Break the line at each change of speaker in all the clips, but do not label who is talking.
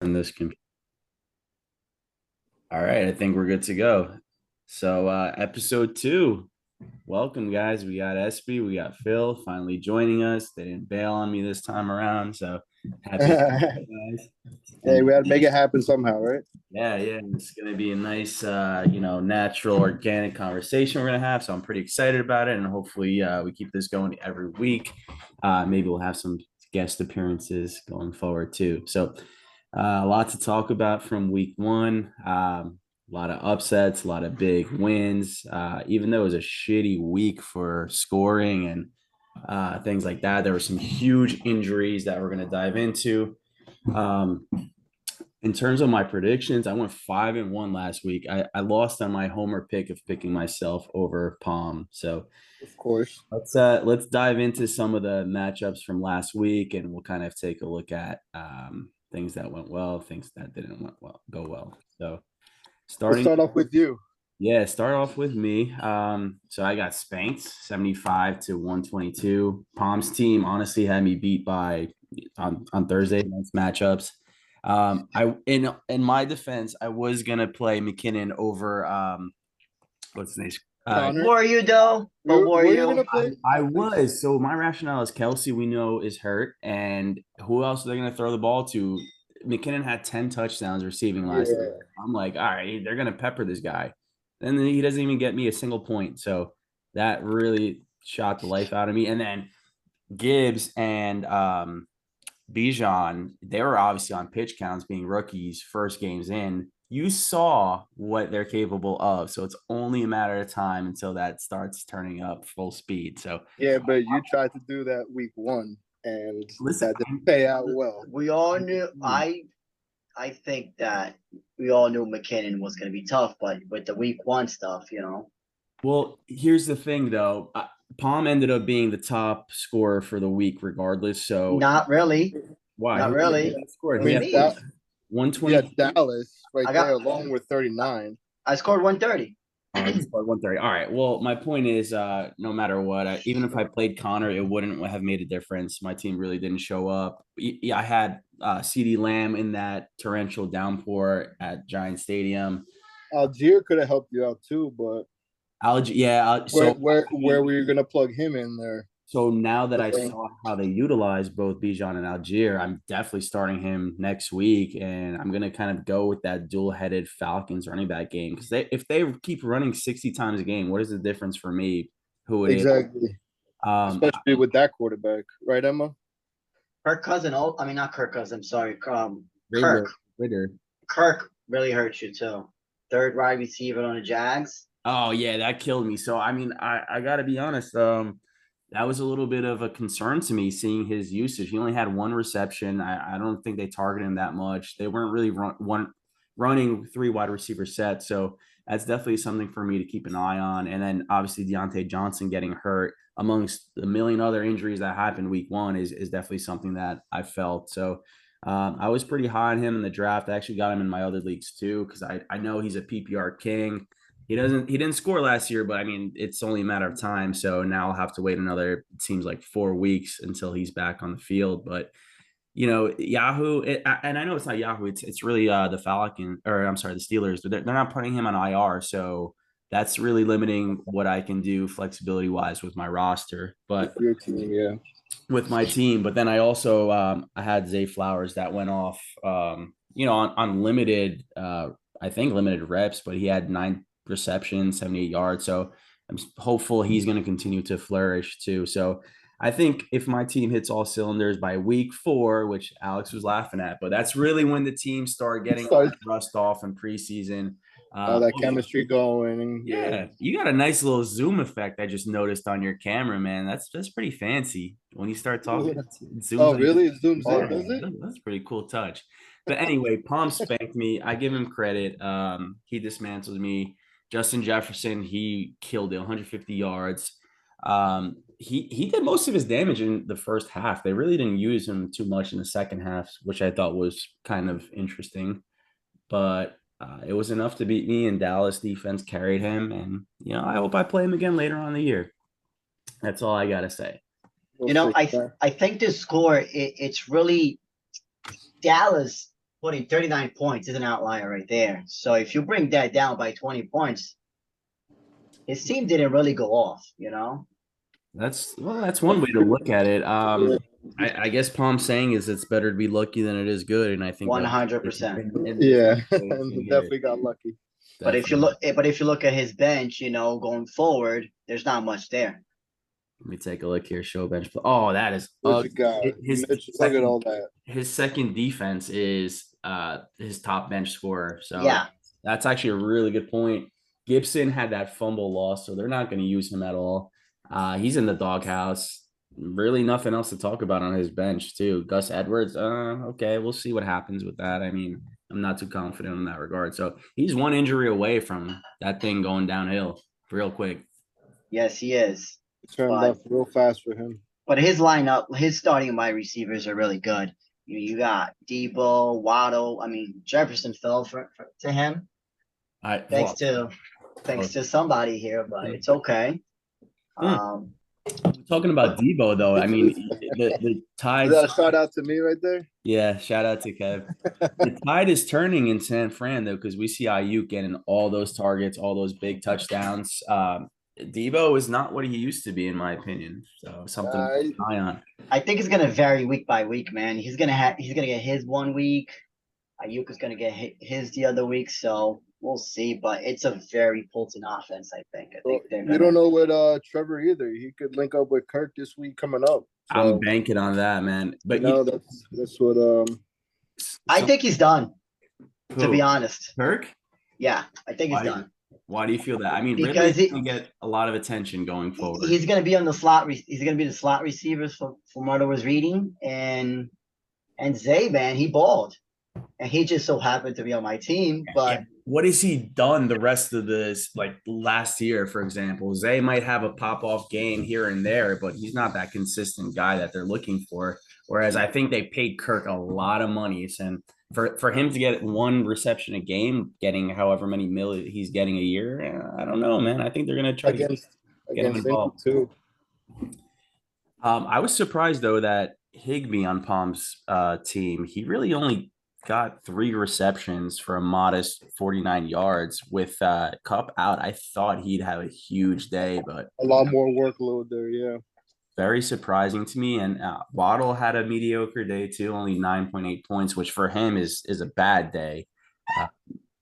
from this computer. All right, I think we're good to go. So, episode 2. Welcome, guys. We got Espy, we got Phil finally joining us. They didn't bail on me this time around, so happy to see
Hey,
you guys.
we
And
had to make it happen somehow, right?
yeah, it's gonna be a nice, natural, organic conversation we're gonna have. So I'm pretty excited about it, and hopefully, we keep this going every week. Maybe we'll have some guest appearances going forward too. So, a lot to talk about from week one. A lot of upsets, a lot of big wins. Even though it was a shitty week for scoring and things like that, there were some huge injuries that we're going to dive into. Um, in terms of my predictions, I went 5-1 last week. I lost on my homer pick of picking myself over Palm. So
Of course.
let's dive into some of the matchups from last week, and we'll kind of take a look at things that went well, things that didn't go well. So
Let's
starting,
start off with you.
yeah, start off with me. So I got spanked 75-122. Palm's team honestly had me beat by on Thursday night's matchups. I in my defense, I was gonna play McKinnon over what's his name?
Connor,
Were you though? But
were,
were
were you
you?
gonna play?
I was. So my rationale is Kelsey, we know, is hurt. And who else are they going to throw the ball to? McKinnon had 10 touchdowns receiving last
Yeah.
year. I'm like, all right, they're going to pepper this guy. And then he doesn't even get me a single point. So that really shot the life out of me. And then Gibbs and Bijan, they were obviously on pitch counts being rookies, first games in. You saw what they're capable of. So it's only a matter of time until that starts turning up full speed. So
Yeah, but you tried to do that week one, and
listen,
that didn't pay out well.
We all knew. I think that we all knew McKinnon was going to be tough, but with the week one stuff,
well, here's the thing though. Palm ended up being the top scorer for the week regardless. So
not really,
why?
not really.
Scored.
I
He
mean,
had
Me,
that,
120.
yeah, Dallas right
I
there,
got.
along with 39.
I scored 130.
He scored 130. All right. Well, my point is, no matter what, even if I played Connor, it wouldn't have made a difference. My team really didn't show up. Yeah, I had CD Lamb in that torrential downpour at Giant Stadium.
Algier could have helped you out too, but
Yeah.
where were you gonna plug him in there?
So now that I saw how they utilize both Bijan and Algier, I'm definitely starting him next week, and I'm gonna kind of go with that dual-headed Falcons running back game because if they keep running 60 times a game, what is the difference for me? Who it is?
Exactly,
Um,
especially with that quarterback, right, Emma?
Kirk Cousin. Oh, I mean not Kirk Cousin. I'm sorry.
Ritter,
Kirk.
Ritter.
Kirk really hurts you too. Third wide receiver on the Jags.
Oh yeah, that killed me. So I mean, I gotta be honest. That was a little bit of a concern to me seeing his usage. He only had one reception. I don't think they targeted him that much. They weren't really running three wide receiver sets. So that's definitely something for me to keep an eye on. And then obviously Deontay Johnson getting hurt amongst a million other injuries that happened week one is definitely something that I felt. So I was pretty high on him in the draft. I actually got him in my other leagues too, because I know he's a PPR king. He didn't score last year, but I mean it's only a matter of time. So now I'll have to wait another, it seems like 4 weeks until he's back on the field. But Yahoo, and I know it's not Yahoo, it's really the Falcon, or I'm sorry, the Steelers. They're not putting him on IR, so that's really limiting what I can do flexibility wise with my roster. But
With your team, yeah.
with my team, but then I also I had Zay Flowers that went off, on limited, I think limited reps, but he had 9 receptions, 78 yards. So I'm hopeful he's going to continue to flourish too. So I think if my team hits all cylinders by week 4, which Alex was laughing at, but that's really when the teams start getting all that rust off in preseason.
All that chemistry going. And,
Yeah, you got a nice little zoom effect I just noticed on your camera, man. That's pretty fancy. When you start talking, it zooms
Oh,
in.
really? It zooms
Oh,
in, does it?
that's a pretty cool touch. But anyway, Palm spanked me. I give him credit. He dismantled me. Justin Jefferson, he killed it, 150 yards. He did most of his damage in the first half. They really didn't use him too much in the second half, which I thought was kind of interesting. But it was enough to beat me, and Dallas defense carried him. And I hope I play him again later on in the year. That's all I gotta say.
We'll see.
I think this score it's really Dallas putting 39 points is an outlier right there. So if you bring that down by 20 points, his team didn't really go off, you know?
That's one way to look at it. I guess Palm's saying is it's better to be lucky than it is good, and I think that
100%.
Yeah,
and
definitely got lucky.
But if you look at his bench, you know, going forward, there's not much there.
Let me take a look here. Show bench. Oh, that is
What you got?
his
Mitch, look at all that.
his second defense is his top bench scorer. So
Yeah.
that's actually a really good point. Gibson had that fumble loss, so they're not going to use him at all. He's in the doghouse. Really nothing else to talk about on his bench, too. Gus Edwards, okay, we'll see what happens with that. I mean, I'm not too confident in that regard. So he's one injury away from that thing going downhill real quick.
Yes, he is.
Turned left real fast for him.
But his lineup, his starting wide receivers are really good. You got Debo, Waddle. I mean, Jefferson fell to him. Thanks to somebody here, but it's okay.
Talking about Debo, though, I mean, the tide.
Is that a shout out to me right there?
Yeah, shout out to Kev. The tide is turning in San Fran, though, because we see Ayuk getting all those targets, all those big touchdowns. Debo is not what he used to be, in my opinion. So something to keep an eye on.
I think it's gonna vary week by week, man. He's gonna get his 1 week. Ayuk is gonna get his the other week. So we'll see. But it's a very potent offense, I think.
You don't know what Trevor either. He could link up with Kirk this week coming up. So,
I'm banking on that, man. But
that's what
I think he's done. To be honest,
Kirk?
Yeah, I think he's done.
Why do you feel that? I mean,
because
really, he's gonna get a lot of attention going forward.
He's gonna be on the slot. He's gonna be the slot receivers from what I was reading, and Zay, man, he balled, and he just so happened to be on my team. But
what has he done the rest of this, like last year, for example? Zay might have a pop-off game here and there, but he's not that consistent guy that they're looking for. Whereas I think they paid Kirk a lot of money, and for him to get one reception a game, getting however many million he's getting a year, I don't know, man. I think they're gonna try to get him involved
too.
I was surprised though that Higbee on Palm's team, he really only got 3 receptions for a modest 49 yards with Cup out. I thought he'd have a huge day, but
a lot more workload there. Yeah.
Very surprising to me. And Waddle had a mediocre day too, only 9.8 points, which for him is a bad day.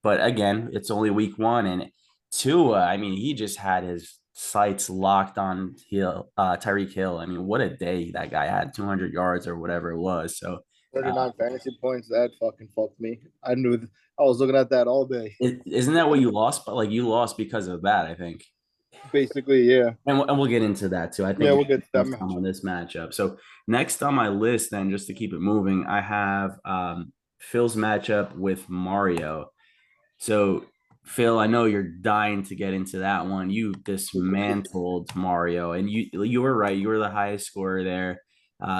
But again, it's only week 1. And Tua, I mean, he just had his sights locked on Tyreek Hill. I mean, what a day that guy had, 200 yards or whatever it was. So
39 fantasy points, that fucking fucked me. I was looking at that all day.
Isn't that what you lost? But like you lost because of that, I think.
Basically, yeah.
And we'll get into that too. I think
we'll get to that
on this matchup. So next on my list, then, just to keep it moving, I have Phil's matchup with Mario. So Phil, I know you're dying to get into that one. You dismantled Mario, and you were right. You were the highest scorer there.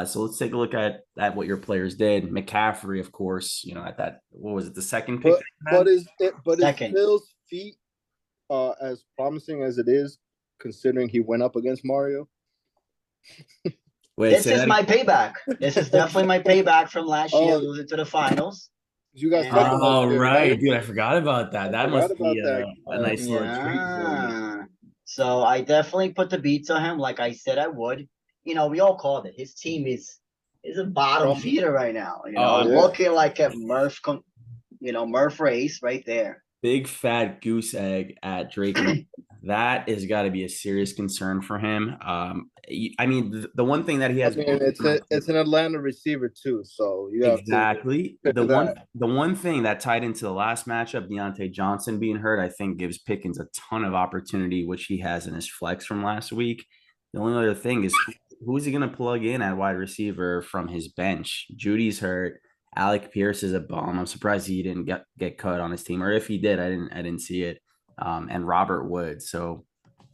So let's take a look at what your players did. McCaffrey, of course, you know, at that, what was it, the second pick?
But is Phil's feet as promising as it is, considering he went up against Mario?
Wait,
this is my payback. This is definitely my payback from last year, losing to the finals.
You guys,
right, dude. I forgot about that. That must be a nice little treat.
So I definitely put the beats on him, like I said I would. You know, we all called it. His team is a bottom feeder right now. You know, looking like a Murph, Murph race right there.
Big fat goose egg at Drake. That has got to be a serious concern for him. I mean, the one thing that he has,
it's an Atlanta receiver too, so you have
exactly the one thing that tied into the last matchup, Deontay Johnson being hurt, I think gives Pickens a ton of opportunity, which he has in his flex from last week. The only other thing is, who is he going to plug in at wide receiver from his bench? Judy's hurt. Alec Pierce is a bum. I'm surprised he didn't get cut on his team, or if he did, I didn't see it. And Robert Woods. So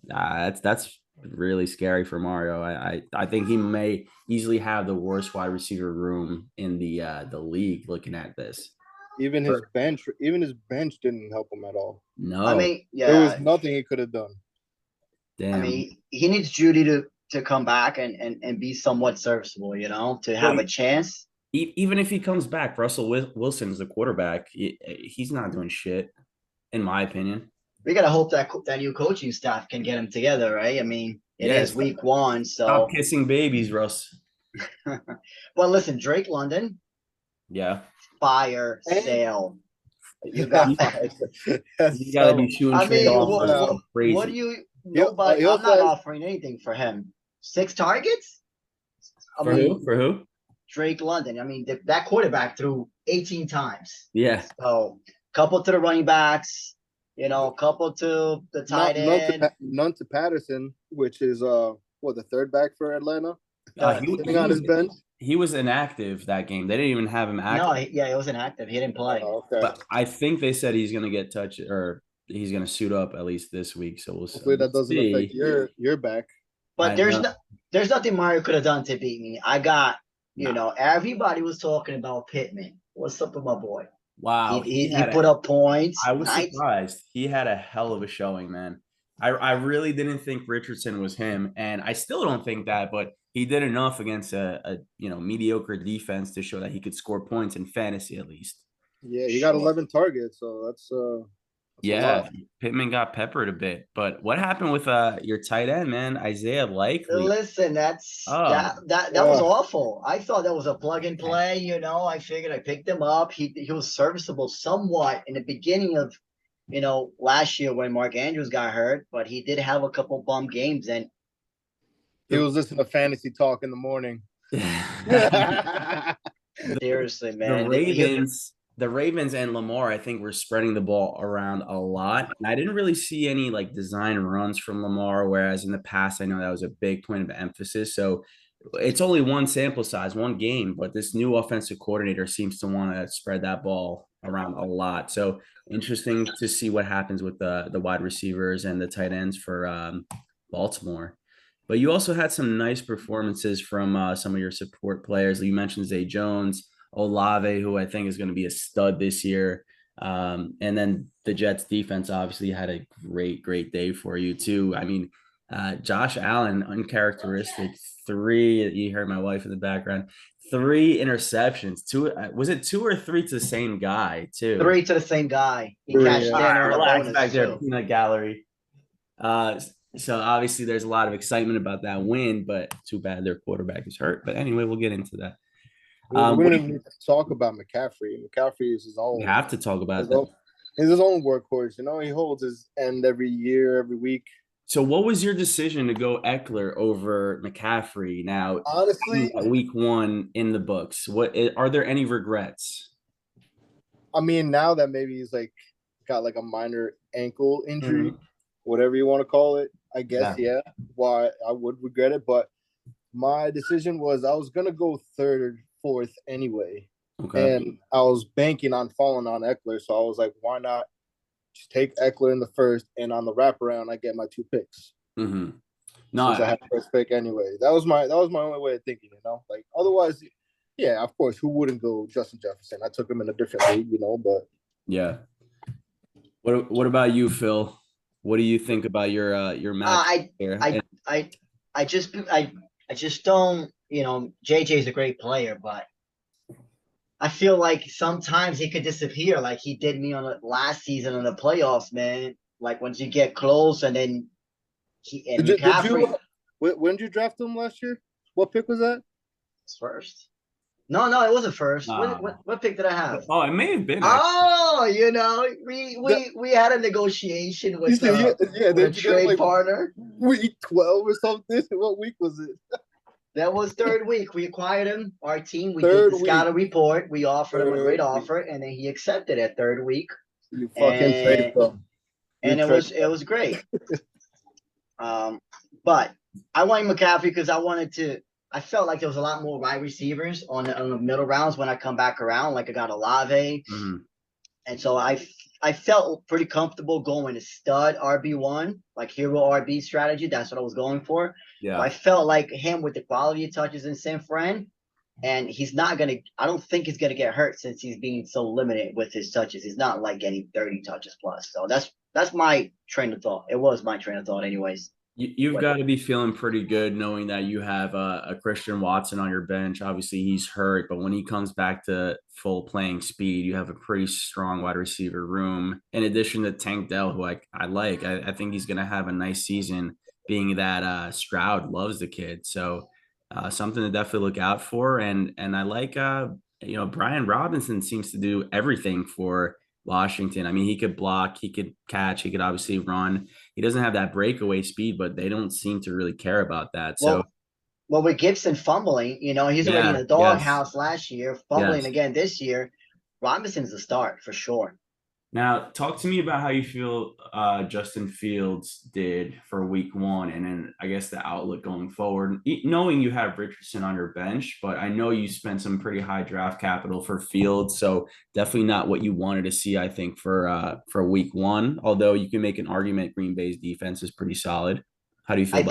that's really scary for Mario. I think he may easily have the worst wide receiver room in the league. Looking at this,
even his bench didn't help him at all.
No,
I mean,
there was nothing he could have done.
Damn.
I mean, he needs Judy to come back and be somewhat serviceable, you know, to have a chance.
Even if he comes back, Russell Wilson's the quarterback. He's not doing shit, in my opinion.
We gotta hope that new coaching staff can get them together, right? I mean, it is week 1, so
stop kissing babies, Russ.
Well, listen, Drake London,
yeah,
fire sale. You got
you gotta be shooting straight off.
What do you? Nobody. I'm not offering anything for him. 6 targets.
For who?
Drake London. I mean, that quarterback threw 18 times.
Yeah.
So, couple to the running backs. Couple to the tight end.
None to Patterson, which is the third back for Atlanta.
Sitting on his bench. He was inactive that game. They didn't even have him active.
No, he was inactive. He didn't play.
Oh, okay.
But I think they said he's going to get touched or he's going to suit up at least this week. So we'll see.
Hopefully that doesn't affect your back.
But there's nothing Mario could have done to beat me. I got, everybody was talking about Pittman. What's up with my boy?
Wow.
He put up points.
I was surprised. He had a hell of a showing, man. I really didn't think Richardson was him, and I still don't think that, but he did enough against a mediocre defense to show that he could score points in fantasy at least.
Yeah, he got 11 targets, so that's
Pittman got peppered a bit. But what happened with your tight end, man, Isaiah Likely?
Listen, that was awful. I thought that was a plug and play. I figured I picked him up. He was serviceable somewhat in the beginning of last year when Mark Andrews got hurt, but he did have a couple bum games, and
he was listening to fantasy talk in the morning.
Seriously, man.
The Ravens and Lamar, I think, were spreading the ball around a lot. And I didn't really see any design runs from Lamar, whereas in the past, I know that was a big point of emphasis. So it's only one sample size, one game, but this new offensive coordinator seems to want to spread that ball around a lot. So interesting to see what happens with the wide receivers and the tight ends for Baltimore. But you also had some nice performances from some of your support players. You mentioned Zay Jones, Olave, who I think is going to be a stud this year. And then the Jets defense obviously had a great day for you too. I mean, Josh Allen, uncharacteristic, 3, you heard my wife in the background, 3 interceptions. 2, was it 2 or 3 to the same guy too?
3 to the same guy. He cashed in on
relax back there, peanut gallery. So obviously there's a lot of excitement about that win, but too bad their quarterback is hurt. But anyway, we'll get into that.
We're going to need to talk about McCaffrey. McCaffrey is his own.
We have to talk about that.
He's his own workhorse. He holds his end every year, every week.
So what was your decision to go Eckler over McCaffrey now?
Honestly,
week 1 in the books. Are there any regrets?
I mean, now that maybe he's got a minor ankle injury, whatever you want to call it, I guess, yeah. Why I would regret it, but my decision was I was gonna go 3rd, 4th anyway. Okay. And I was banking on falling on Eckler, so I was like, why not just take Eckler in the 1st, and on the wraparound I get my 2 picks.
Mm-hmm.
No, since I had the 1st pick anyway. That was my only way of thinking, otherwise, yeah, of course, who wouldn't go Justin Jefferson? I took him in a different league, but
yeah. What about you, Phil? What do you think about your match here?
I just don't, JJ's a great player, but I feel like sometimes he could disappear like he did me on the last season in the playoffs, man. Like once you get close and then
when did you draft him last year? What pick was that?
It's 1st. No, it wasn't 1st. What pick did I have?
Oh, it may have been.
We had a negotiation with a trade partner.
Week 12 or something. What week was it?
That was 3rd week. We acquired him. Our team. We did the scouting report. We offered him a great offer, and then he accepted it 3rd week.
You fucking traded him.
And it was great. But I wanted McCaffrey because I felt like there was a lot more wide receivers on the middle rounds when I come back around. Like I got Olave. Mm-hmm. And so I felt pretty comfortable going to stud RB1, like hero RB strategy. That's what I was going for. Yeah. But I felt like him with the quality of touches in San Fran. And I don't think he's going to get hurt since he's being so limited with his touches. He's not getting 30 touches plus. So that's my train of thought. It was my train of thought anyways.
You've got to be feeling pretty good knowing that you have a Christian Watson on your bench. Obviously, he's hurt, but when he comes back to full playing speed, you have a pretty strong wide receiver room. In addition to Tank Dell, who I like, I think he's going to have a nice season, being that Stroud loves the kid. So something to definitely look out for. And I like, Brian Robinson seems to do everything for Washington. I mean, he could block, he could catch, he could obviously run. He doesn't have that breakaway speed, but they don't seem to really care about that. So,
well, with Gibson fumbling, he's already in the doghouse last year, fumbling again this year. Robinson's the start for sure.
Now, talk to me about how you feel Justin Fields did for week 1, and then I guess the outlook going forward. Knowing you have Richardson on your bench, but I know you spent some pretty high draft capital for Fields, so definitely not what you wanted to see, I think, for week 1. Although you can make an argument Green Bay's defense is pretty solid. How do you feel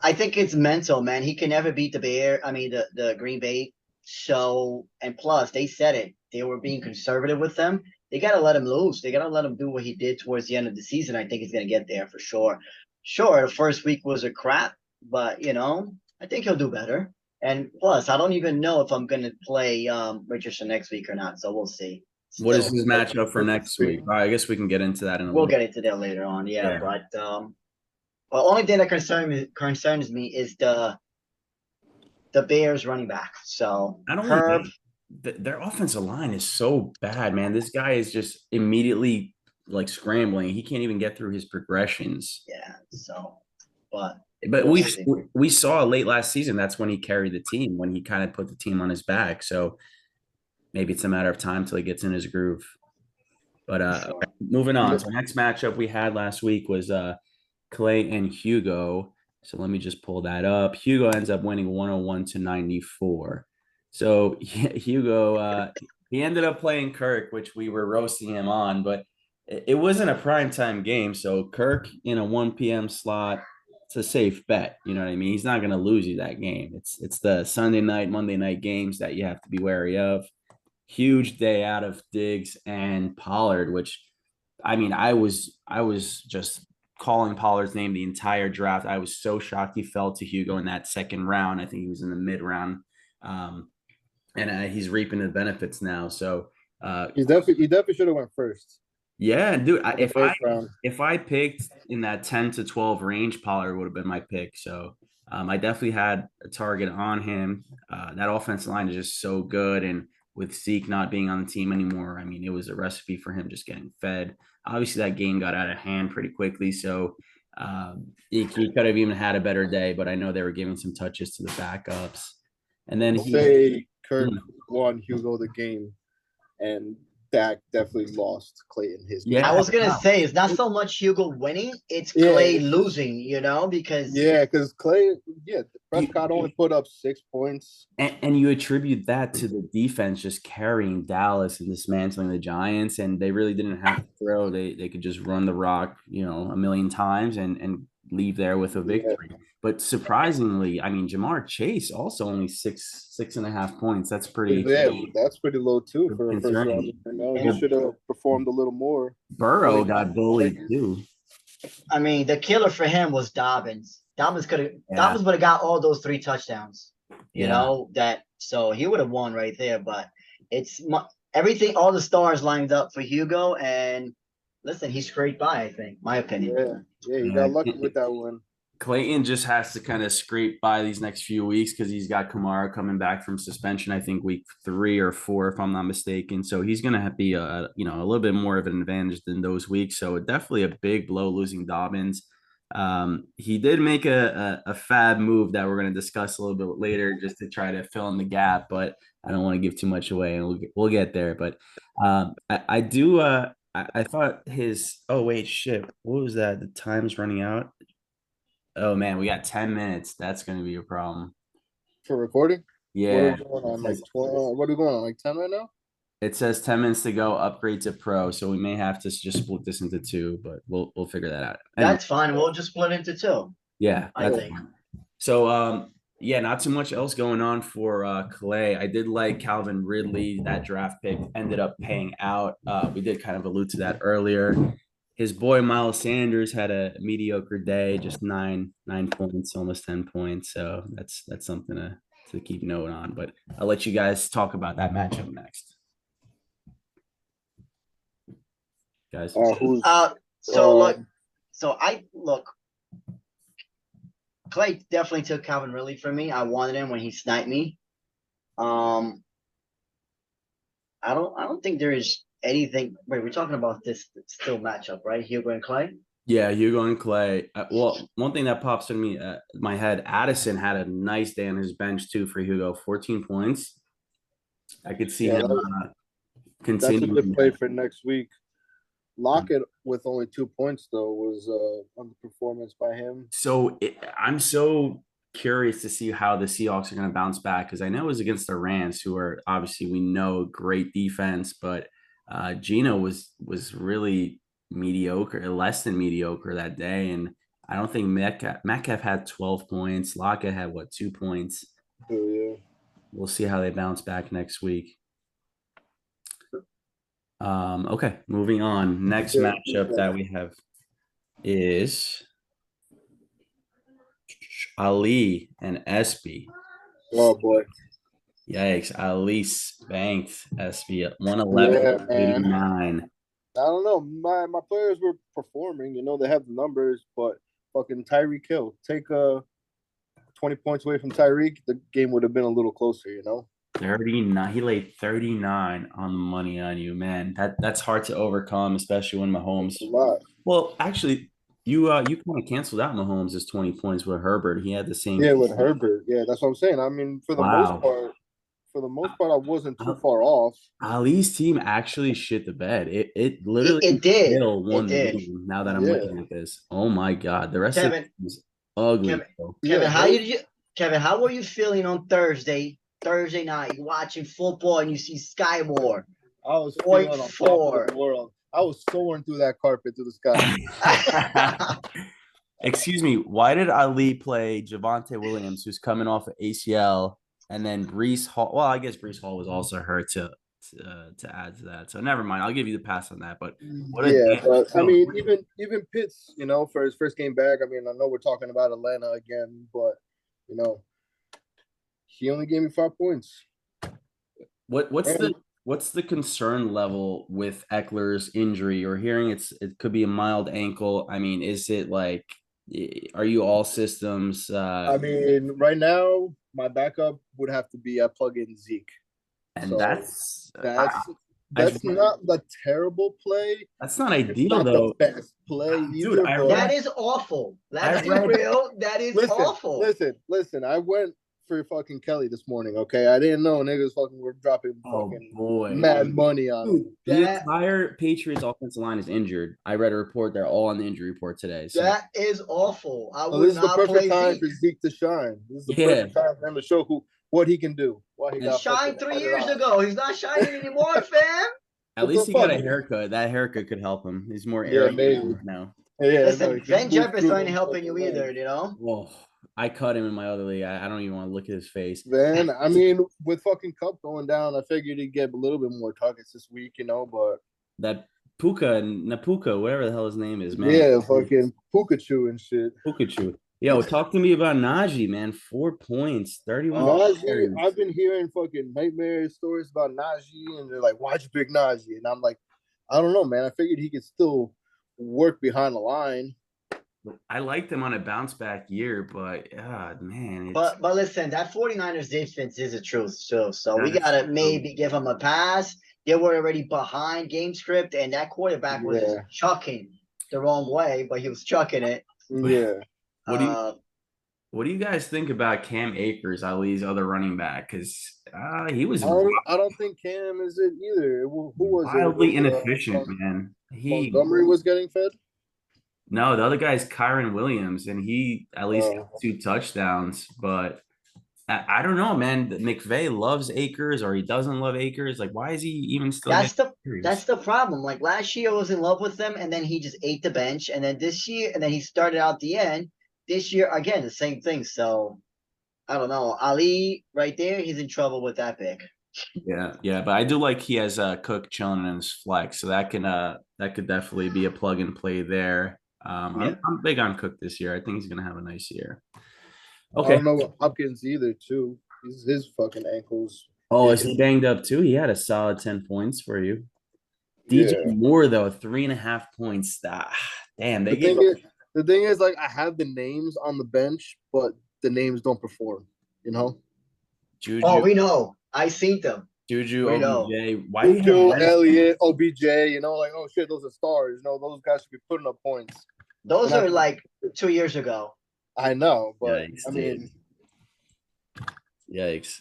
I think it's mental, man. He can never beat the Green Bay. So, and plus, they said it. They were being conservative with them. They got to let him loose. They got to let him do what he did towards the end of the season. I think he's going to get there for sure. Sure, the first week was a crap, but, I think he'll do better. And plus, I don't even know if I'm going to play Richardson next week or not, so we'll see.
What is his matchup for next week? I guess we can get into that in a little bit.
We'll get into that later on, yeah. But the only thing that concerns me is the Bears running back. So
I don't know. Their offensive line is so bad, man. This guy is just immediately like scrambling. He can't even get through his progressions.
Yeah. So, but
we saw late last season. That's when he carried the team, when he kind of put the team on his back. So maybe it's a matter of time till he gets in his groove. But moving on. So next matchup we had last week was Clay and Hugo. So let me just pull that up. Hugo ends up winning 101-94. So Hugo, he ended up playing Kirk, which we were roasting him on, but it wasn't a primetime game. So Kirk in a 1 p.m. slot, it's a safe bet. You know what I mean? He's not going to lose you that game. It's the Sunday night, Monday night games that you have to be wary of. Huge day out of Diggs and Pollard, which, I mean, I was just calling Pollard's name the entire draft. I was so shocked he fell to Hugo in that second round. I think he was in the mid round. And he's reaping the benefits now. So
he definitely should have went first.
Yeah, dude. If I picked in that 10 to 12 range, Pollard would have been my pick. So I definitely had a target on him. That offensive line is just so good, and with Zeke not being on the team anymore, I mean, it was a recipe for him just getting fed. Obviously, that game got out of hand pretty quickly, so he could have even had a better day. But I know they were giving some touches to the backups, and then
Kirk won Hugo the game, and Dak definitely lost Clayton his game.
Yeah, I was gonna say it's not so much Hugo winning, it's Clay losing, because
Clay, Prescott only put up 6 points.
And you attribute that to the defense just carrying Dallas and dismantling the Giants, and they really didn't have to throw. They could just run the rock, a million times and leave there with a victory. Yeah. But surprisingly, I mean, Jamar Chase also only 6.5 points. That's pretty.
Yeah, that's pretty low too for a first round. He should have performed a little more.
Burrow got bullied too.
I mean, the killer for him was Dobbins. Dobbins would have got all those 3 touchdowns. So he would have won right there. But it's everything. All the stars lined up for Hugo, and listen, he scraped by. I think, my opinion.
Yeah, he got lucky with that one.
Clayton just has to kind of scrape by these next few weeks because he's got Kamara coming back from suspension, I think week 3 or 4, if I'm not mistaken. So he's going to be a little bit more of an advantage than those weeks. So definitely a big blow losing Dobbins. He did make a fab move that we're going to discuss a little bit later just to try to fill in the gap, but I don't want to give too much away, and we'll get there. But I do I thought what was that? The time's running out. Oh man, we got 10 minutes. That's going to be a problem
for recording.
Yeah.
What are we going on? Like 10 right now?
It says 10 minutes to go. Upgrade to pro, so we may have to just split this into 2, but we'll figure that out.
Anyway. That's fine. We'll just split into 2.
Yeah, I think. Fine. So not too much else going on for Clay. I did like Calvin Ridley. That draft pick ended up paying out. We did kind of allude to that earlier. his boy Miles Sanders had a mediocre day, just 9 points, almost 10 points. So that's something to keep note on. But I'll let you guys talk about that matchup next, guys.
So look, Clay definitely took Calvin Ridley from me. I wanted him when he sniped me. I don't think there is anything. Wait, we're talking about this still matchup, right? Hugo and Clay.
Yeah, Hugo and Clay. Well, one thing that pops in my head, Addison had a nice day on his bench too for Hugo, 14 points. I could see him continuing.
That's a good play for next week. Lockett with only 2 points though was underperformance by him.
So I'm so curious to see how the Seahawks are going to bounce back because I know it was against the Rams, who are obviously we know great defense, but Gino was really mediocre, less than mediocre that day, and I don't think Metcalf had 12 points. Lockett had 2 points.
Oh, yeah.
We'll see how they bounce back next week. Okay, moving on. Next matchup that we have is Ali and SB.
Oh boy.
Yikes. Ali spanked SB at 111-89.
I don't know. My players were performing, they have the numbers, but fucking Tyreek Hill. Take 20 points away from Tyreek, the game would have been a little closer,
39. He laid 39 on the money on you, man. That's hard to overcome, especially when Mahomes.
A lot.
Well, actually, you kind of canceled out Mahomes' 20 points with Herbert. He had the same.
Yeah, with Herbert. Yeah, that's what I'm saying. I mean, for the most part, I wasn't too far off.
Ali's team actually shit the bed. It literally
did.
Won the game. Now that I'm looking at this, oh my god, the rest of it is ugly.
Kevin, how were you feeling on Thursday night? You watching football and you see Sky Moore.
I was feeling on top of the world. I was soaring through that carpet to the sky.
Excuse me, why did Ali play Javonte Williams, who's coming off of ACL, and then Breece Hall? Well, I guess Breece Hall was also hurt to add to that. So never mind. I'll give you the pass on that. But
I mean, even Pitts, for his first game back. I mean, I know we're talking about Atlanta again, but he only gave me 5 points.
What's the concern level with Eckler's injury? You're hearing it could be a mild ankle. I mean, is it like, are you all systems?
I mean, right now, my backup would have to be I plug in Zeke.
And
so
that's
not the terrible play.
That's not ideal, though.
The best play
either, that is awful. That's real. That is awful.
Listen. I went for fucking Kelly this morning, okay? I didn't know niggas fucking were dropping mad money on him.
The entire Patriots offensive line is injured. I read a report. They're all on the injury report today. So.
That is awful.
This is the perfect time for Zeke to shine. This is the perfect time for him to show what he can do.
He shined 3 years ago. He's not shining anymore, fam.
At least he got a haircut. That haircut could help him. He's more arrogant now.
Yeah, listen, Ben Jefferson ain't helping you either,
Well, I cut him in my other league. I don't even want to look at his face.
Then, I mean, with fucking Cup going down, I figured he'd get a little bit more targets this week, but
that Napuka, whatever the hell his name is, man.
Yeah, fucking Pikachu and shit.
Pikachu. Yo, talk to me about Najee, man. 4 points, 31.
Najee, I've been hearing fucking nightmare stories about Najee, and they're like, "Why'd you pick Najee?" And I'm like, I don't know, man. I figured he could still work behind the line.
I liked him on a bounce back year, but man.
But listen, that 49ers defense is a truth too. So we gotta maybe give him a pass. They were already behind game script, and that quarterback was just chucking the wrong way, but he was chucking it.
Yeah.
What do you guys think about Cam Akers, Ali's other running back? Because he was.
I don't think Cam is it either. Who was
wildly inefficient, man.
Montgomery was getting fed.
No, the other guy's Kyron Williams, and he at least got 2 touchdowns. But I don't know, man. McVay loves Akers, or he doesn't love Akers. Like, why is he even still?
That's the problem. Like last year, I was in love with them, and then he just ate the bench. And then this year, and then he started out the end. This year, again, the same thing. So I don't know. Ali, right there, he's in trouble with that pick.
Yeah, but I do like he has Cook chilling in his flex, so that could definitely be a plug and play there. I'm big on Cook this year. I think he's gonna have a nice year.
I don't know Hopkins either, too. His fucking ankles.
Oh, is he banged up too? He had a solid 10 points for you. DJ Moore, though, 3.5 points. Damn,
the thing is, like, I have the names on the bench, but the names don't perform, you know?
Juju.
Oh, we know. I seen them.
Juju, OBJ.
Why Juju, Elliott, OBJ, you know, like, oh shit, those are stars. You know, those guys should be putting up points.
Those are like 2 years ago.
I know, but yikes, I mean,
yikes.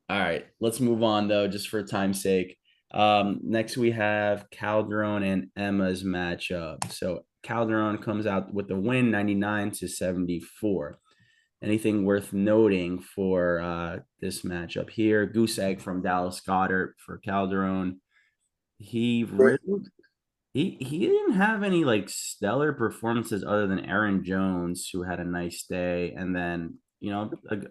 All right, let's move on though, just for time's sake. Next we have Calderon and Emma's matchup. So Calderon comes out with the win, 99-74. Anything worth noting for this matchup here? Goose egg from Dallas Goedert for Calderon. He didn't have any like stellar performances other than Aaron Jones, who had a nice day, and then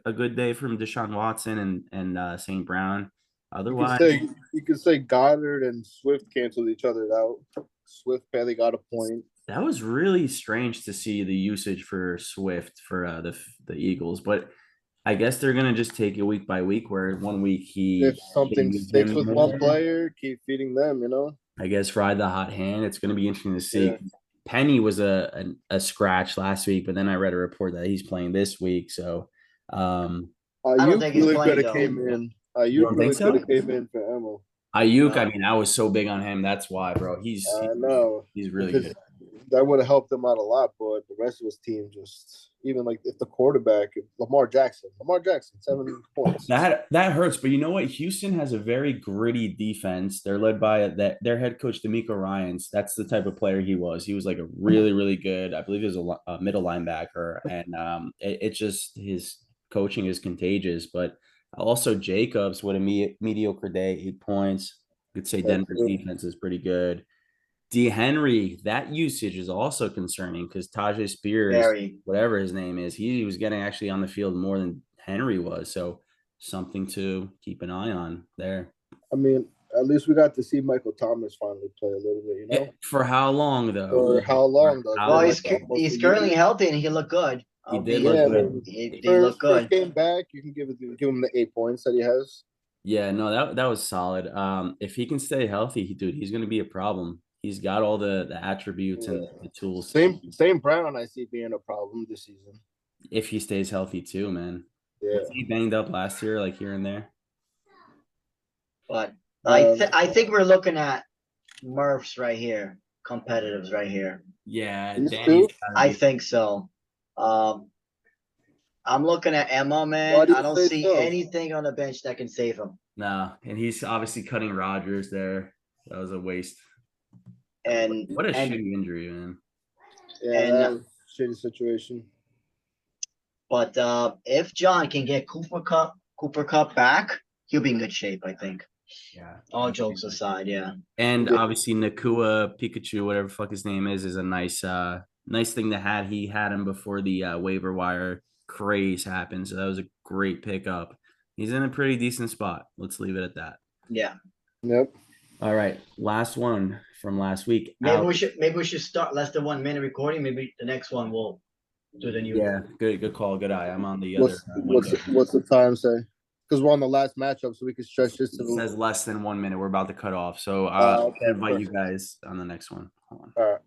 a good day from Deshaun Watson and St. Brown. Otherwise,
you could say Goddard and Swift canceled each other out. Swift barely got a point.
That was really strange to see the usage for Swift for the Eagles, but I guess they're gonna just take it week by week. Where 1 week
if something sticks with one player, keep feeding them. You know.
I guess ride the hot hand. It's gonna be interesting to see. Yeah. Penny was a scratch last week, but then I read a report that he's playing this week. So
I don't think he's playing.
Came in. You really could have came in for Emma.
Ayuk, I mean, I was so big on him. That's why, bro. He's really good.
That would have helped him out a lot, but the rest of his team just even like if the quarterback, Lamar Jackson, 7 points.
That hurts, but you know what? Houston has a very gritty defense. They're led by their head coach D'Amico Ryans. That's the type of player he was. He was like a really, really good. I believe he was a middle linebacker, and it's just his coaching is contagious. But also Jacobs with a mediocre day, 8 points. You could say Denver's defense is pretty good. D. Henry, that usage is also concerning because Tajay Spears, whatever his name is, he was getting actually on the field more than Henry was. So something to keep an eye on there.
I mean, at least we got to see Michael Thomas finally play a little bit, you know?
For how long, though?
For how long, though?
Well, he's currently healthy and he looked good.
He did look good.
He looked good.
Came back, you can give him the 8 points that he has.
Yeah, no, that was solid. If he can stay healthy, he's going to be a problem. He's got all the attributes and the tools.
Same Brown I see being a problem this season.
If he stays healthy too, man.
Yeah.
Was he banged up last year, like here and there?
But I think we're looking at Murphs right here, competitives right here.
Yeah,
I think so. I'm looking at Emma, man. I don't see anything on the bench that can save him.
No, and he's obviously cutting Rodgers there. That was a waste.
And
what a shitty injury, man.
Yeah, shitty situation.
But if John can get Cooper Kupp back, he'll be in good shape, I think.
Yeah.
All jokes aside, yeah.
And obviously Nakua Pikachu, whatever the fuck his name is a nice thing to have. He had him before the waiver wire craze happened, so that was a great pickup. He's in a pretty decent spot. Let's leave it at that.
Yeah.
Yep.
All right, last one from last week.
Maybe we should start less than 1 minute recording. Maybe the next one we'll do the new.
Yeah, good call, good eye. I'm on the other.
What's the time say? Because we're on the last matchup, so we can stretch this to
it says less than 1 minute. We're about to cut off, so I invite you guys on the next one. Hold on.
All right.